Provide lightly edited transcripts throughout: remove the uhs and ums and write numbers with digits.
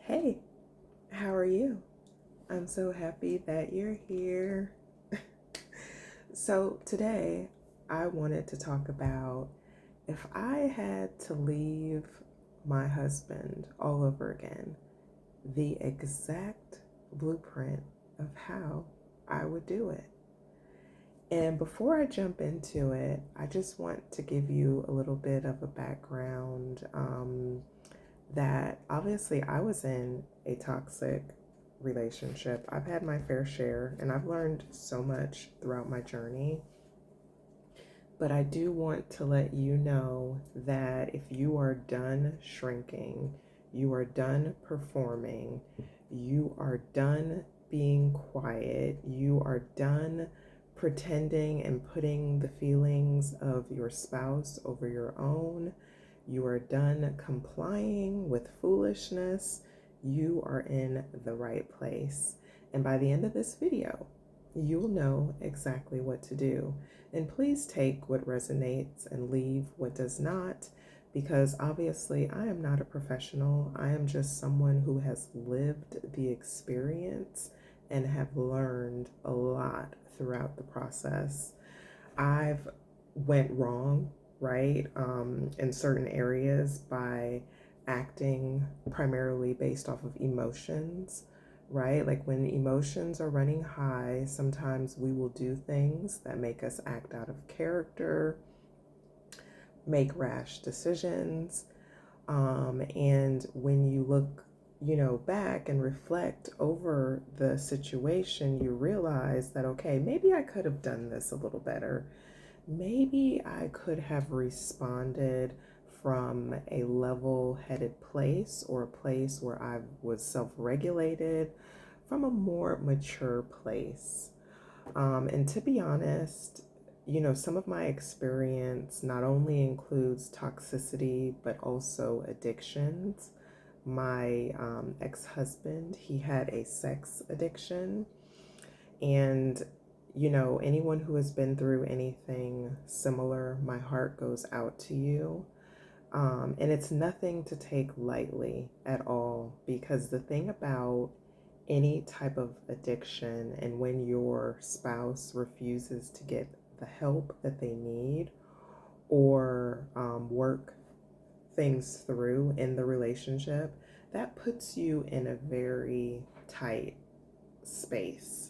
Hey, how are you? I'm so happy that you're here. So, today I wanted to talk about if I had to leave my husband all over again, the exact blueprint of how I would do it. And before I jump into it, I just want to give you a little bit of a background that obviously I was in a toxic relationship. I've had my fair share and I've learned so much throughout my journey. But I do want to let you know that if you are done shrinking, you are done performing, you are done being quiet, you are done pretending and putting the feelings of your spouse over your own, you are done complying with foolishness, you are in the right place. And by the end of this video, you'll know exactly what to do. And please take what resonates and leave what does not, because obviously I am not a professional. I am just someone who has lived the experience and have learned a lot throughout the process. I've went wrong, right, in certain areas by acting primarily based off of emotions, right? Like when emotions are running high, sometimes we will do things that make us act out of character, make rash decisions. And when you look, back and reflect over the situation, you realize that, okay, maybe I could have done this a little better. Maybe I could have responded from a level headed place or a place where I was self regulated from a more mature place. And to be honest, some of my experience not only includes toxicity, but also addictions. My ex husband, he had a sex addiction. And, anyone who has been through anything similar, my heart goes out to you. And it's nothing to take lightly at all, because the thing about any type of addiction and when your spouse refuses to get the help that they need or work things through in the relationship, that puts you in a very tight space.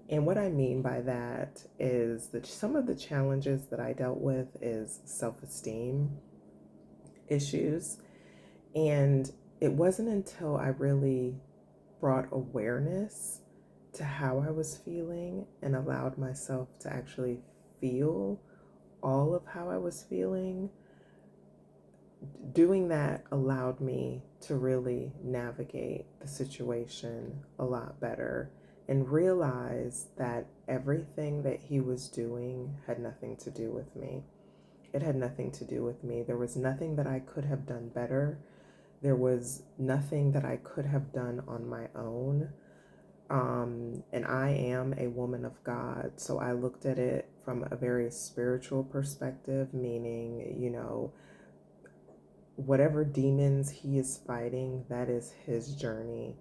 And what I mean by that is that some of the challenges that I dealt with is self-esteem issues. And it wasn't until I really brought awareness to how I was feeling and allowed myself to actually feel all of how I was feeling. Doing that allowed me to really navigate the situation a lot better and realize that everything that he was doing had nothing to do with me. It had nothing to do with me. There was nothing that I could have done better. There was nothing that I could have done on my own. And I am a woman of God, so I looked at it from a very spiritual perspective, meaning, whatever demons he is fighting, that is his journey.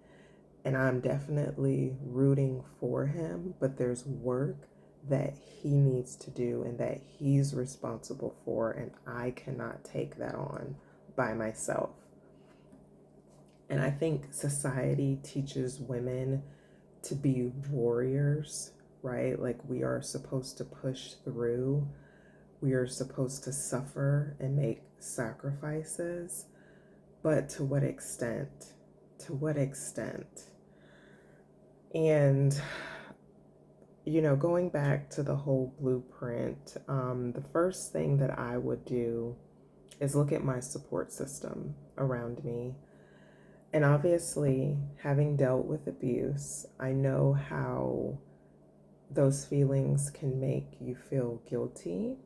And I'm definitely rooting for him, but there's work that he needs to do and that he's responsible for, and I cannot take that on by myself. And I think society teaches women to be warriors, right? Like we are supposed to push through, we are supposed to suffer and make sacrifices, but to what extent? To what extent? And, going back to the whole blueprint, the first thing that I would do is look at my support system around me. And obviously, having dealt with abuse, I know how those feelings can make you feel guilty.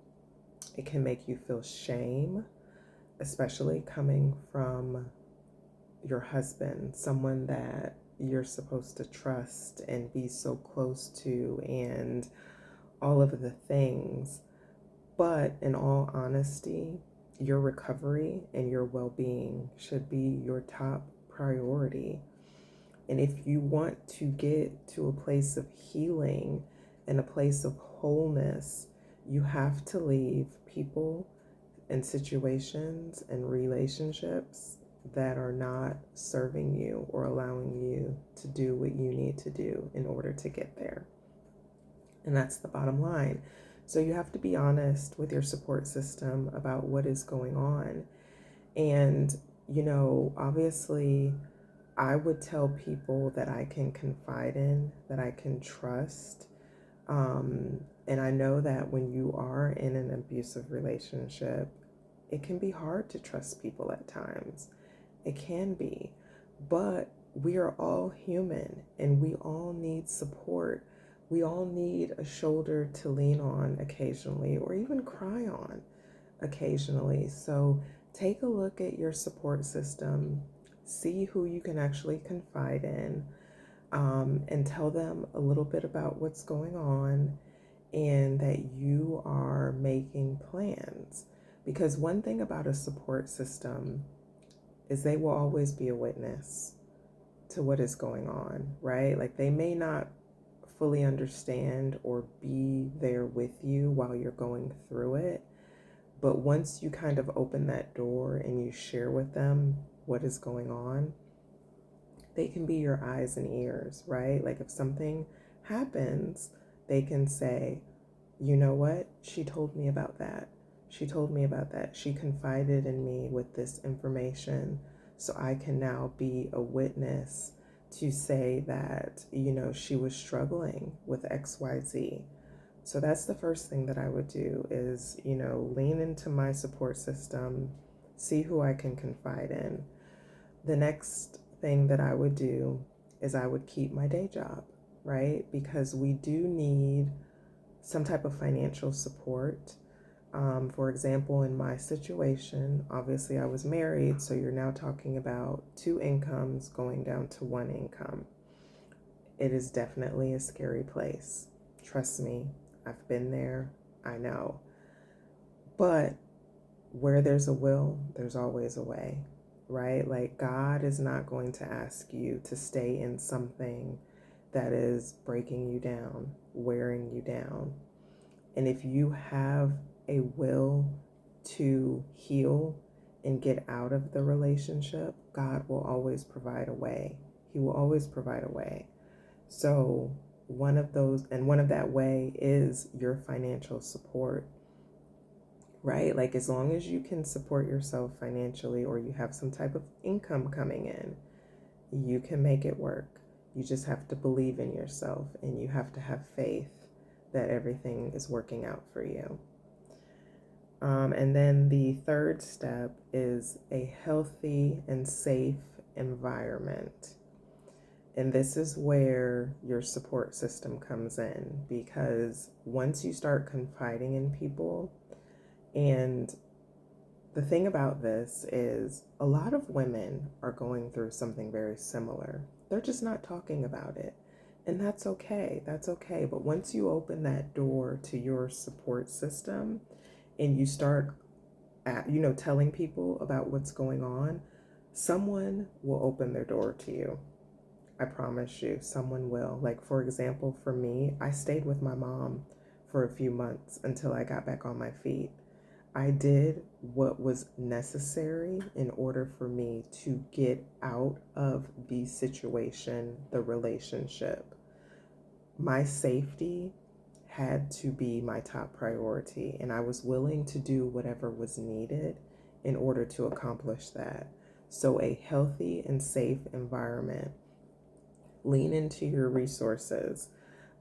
It can make you feel shame, especially coming from your husband, someone that you're supposed to trust and be so close to, and all of the things. But in all honesty, your recovery and your well being should be your top priority. And if you want to get to a place of healing and a place of wholeness, you have to leave people and situations and relationships that are not serving you or allowing you to do what you need to do in order to get there. And that's the bottom line. So you have to be honest with your support system about what is going on. And, obviously, I would tell people that I can confide in, that I can trust. And I know that when you are in an abusive relationship, it can be hard to trust people at times. It can be. But we are all human and we all need support. We all need a shoulder to lean on occasionally or even cry on occasionally. So take a look at your support system, see who you can actually confide in, and tell them a little bit about what's going on and that you are making plans. Because one thing about a support system is they will always be a witness to what is going on, right? Like they may not fully understand or be there with you while you're going through it. But once you kind of open that door and you share with them what is going on, they can be your eyes and ears, right? Like if something happens, they can say, you know what? She told me about that. She told me about that. She confided in me with this information. So I can now be a witness to say that, she was struggling with XYZ. So that's the first thing that I would do is, lean into my support system, see who I can confide in. The next thing that I would do is I would keep my day job, right? Because we do need some type of financial support. For example, in my situation, obviously I was married, so you're now talking about 2 incomes going down to 1 income. It is definitely a scary place. Trust me, I've been there, I know. But where there's a will, there's always a way, right? Like God is not going to ask you to stay in something that is breaking you down, wearing you down. And if you have a will to heal and get out of the relationship, God will always provide a way. He will always provide a way. So one of that way is your financial support, right? Like as long as you can support yourself financially or you have some type of income coming in, you can make it work. You just have to believe in yourself and you have to have faith that everything is working out for you. And then the third step is a healthy and safe environment. And this is where your support system comes in, because once you start confiding in people, and the thing about this is a lot of women are going through something very similar. They're just not talking about it. And that's okay. That's okay. But once you open that door to your support system and you start telling people about what's going on, someone will open their door to you. I promise you, someone will. Like, for example, for me, I stayed with my mom for a few months until I got back on my feet. I did what was necessary in order for me to get out of the situation, the relationship. My safety had to be my top priority, and I was willing to do whatever was needed in order to accomplish that. So a healthy and safe environment. Lean into your resources.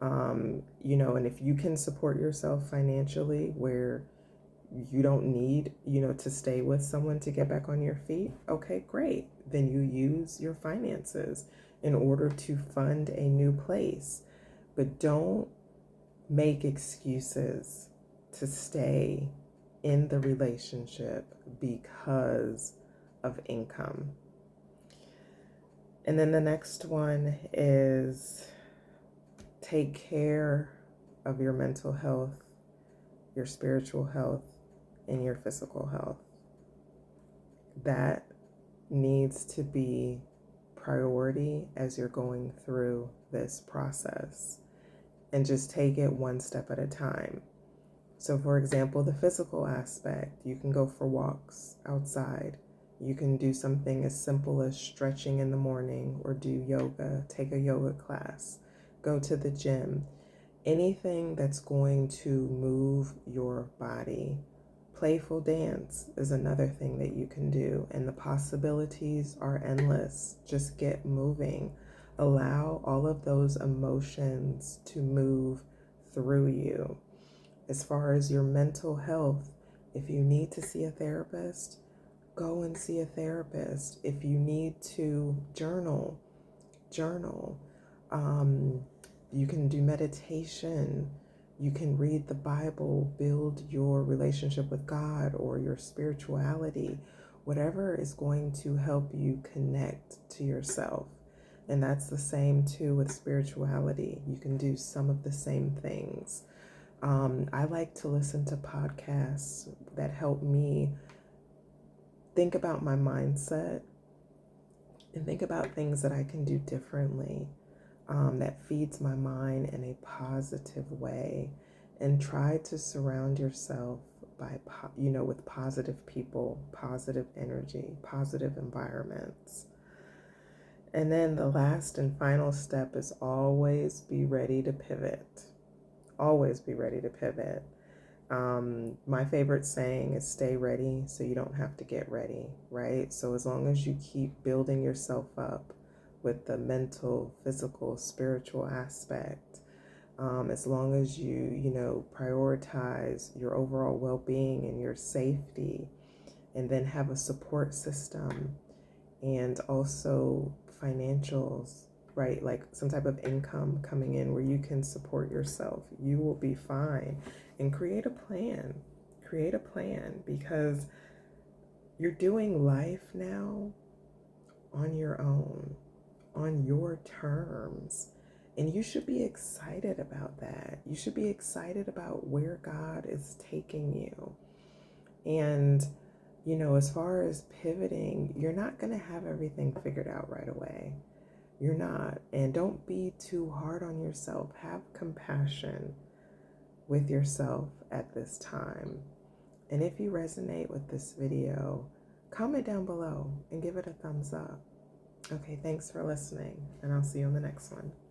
And if you can support yourself financially where you don't need, to stay with someone to get back on your feet, okay, great. Then you use your finances in order to fund a new place. But don't make excuses to stay in the relationship because of income. And then the next one is take care of your mental health, your spiritual health, and your physical health. That needs to be priority as you're going through this process, and just take it one step at a time. So, for example, the physical aspect, you can go for walks outside. You can do something as simple as stretching in the morning, or do yoga, take a yoga class, go to the gym. Anything that's going to move your body. Playful dance is another thing that you can do, and the possibilities are endless. Just get moving. Allow all of those emotions to move through you. As far as your mental health, if you need to see a therapist, go and see a therapist. If you need to journal. You can do meditation. You can read the Bible, build your relationship with God or your spirituality, whatever is going to help you connect to yourself. And that's the same too with spirituality. You can do some of the same things. I like to listen to podcasts that help me think about my mindset and think about things that I can do differently, that feeds my mind in a positive way, and try to surround yourself with positive people, positive energy, positive environments. And then the last and final step is always be ready to pivot. Always be ready to pivot. My favorite saying is stay ready so you don't have to get ready, right? So as long as you keep building yourself up with the mental, physical, spiritual aspect, as long as you prioritize your overall well-being and your safety, and then have a support system and also financials, right? Like some type of income coming in where you can support yourself, you will be fine. And create a plan. Create a plan, because you're doing life now on your own, on your terms. And you should be excited about that. You should be excited about where God is taking you. And, as far as pivoting, you're not going to have everything figured out right away. You're not. And don't be too hard on yourself. Have compassion with yourself at this time. And if you resonate with this video, comment down below and give it a thumbs up. Okay, thanks for listening, and I'll see you on the next one.